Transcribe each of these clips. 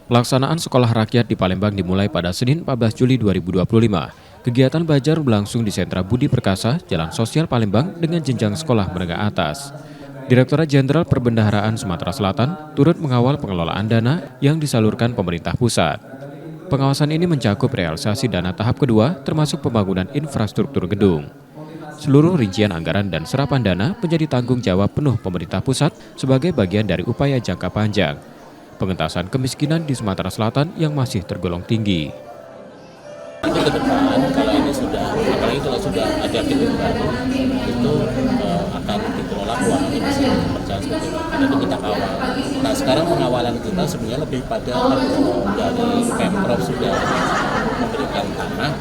Pelaksanaan sekolah rakyat di Palembang dimulai pada Senin 14 Juli 2025. Kegiatan belajar berlangsung di Sentra Budi Perkasa, Jalan Sosial Palembang dengan jenjang sekolah menengah atas. Direktorat Jenderal Perbendaharaan Sumatera Selatan turut mengawal pengelolaan dana yang disalurkan pemerintah pusat. Pengawasan ini mencakup realisasi dana tahap kedua termasuk pembangunan infrastruktur gedung. Seluruh rincian anggaran dan serapan dana menjadi tanggung jawab penuh pemerintah pusat sebagai bagian dari upaya jangka panjang pengentasan kemiskinan di Sumatera Selatan yang masih tergolong tinggi. Nanti ke depan kalau ini sudah, apalagi kalau sudah ada gedung baru, itu akan dikelola keuangannya bisa berjalan seperti itu. Karena itu kita kawal. Nah sekarang pengawalan kita sebenarnya lebih pada dari Pemprov sudah memberikan tanah,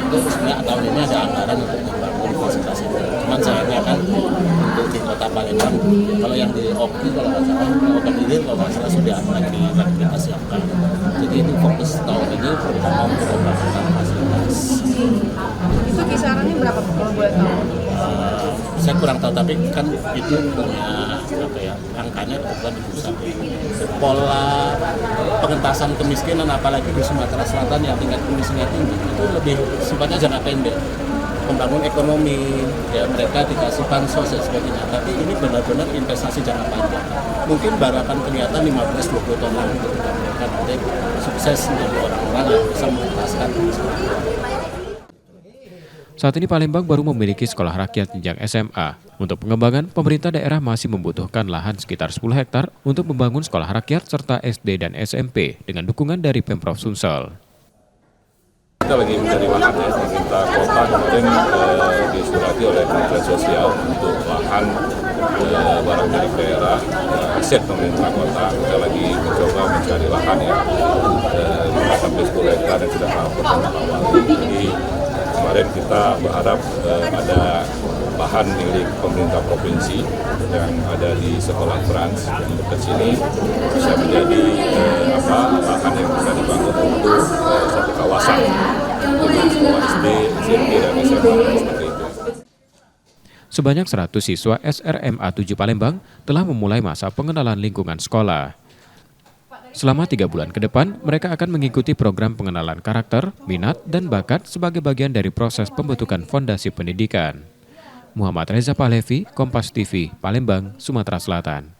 itu sebenarnya tahun ini ada anggaran untuk membangun fasilitas itu. Cuman sayangnya kan untuk di Kota Palembang, kalau yang di Oki kalau nggak salah, Oki kalau nggak salah sudah lagi kita siapkan. Jadi itu fokus tahun ini terutama untuk pembangunan fasilitas. Itu kisarannya berapa kalau boleh tahu? Saya kurang tahu, tapi kan itu punya apa ya, angkanya kebetulan di pusat. Pola pengentasan kemiskinan apalagi di Sumatera Selatan yang tingkat kemiskinan tinggi itu lebih sifatnya jangka pendek. Membangun ekonomi, ya mereka dikasih bansos dan sebagainya. Tapi ini benar-benar investasi jangka panjang. Mungkin baru akan kelihatan 15-20 tahun lagi ketika mereka nanti sukses menjadi orang-orang yang bisa mengentaskan kemiskinan. Saat ini Palembang baru memiliki sekolah rakyat jenjang SMA. Untuk pengembangan, pemerintah daerah masih membutuhkan lahan sekitar 10 hektar untuk membangun sekolah rakyat serta SD dan SMP dengan dukungan dari Pemprov Sumsel. Kita lagi mencari lahan ya, pemerintah kota kemarin disurati oleh Kementerian Sosial untuk lahan barang milik daerah, aset pemerintah kota. Kita lagi mencoba mencari lahan ya, 5-10 hektar yang sudah melakukan awal. Jadi kemarin kita berharap ada lahan milik pemerintah provinsi yang ada di sekolah Trans yang dekat sini bisa menjadi lahan yang bisa dibangun untuk satu kawasan dengan sekolah SD, SMP, dan SMA seperti itu. Sebanyak 100 siswa SRMA 7 Palembang telah memulai masa pengenalan lingkungan sekolah. Selama 3 bulan ke depan, mereka akan mengikuti program pengenalan karakter, minat, dan bakat sebagai bagian dari proses pembentukan fondasi pendidikan. Muhammad Reza Pahlevi, Kompas TV, Palembang, Sumatera Selatan.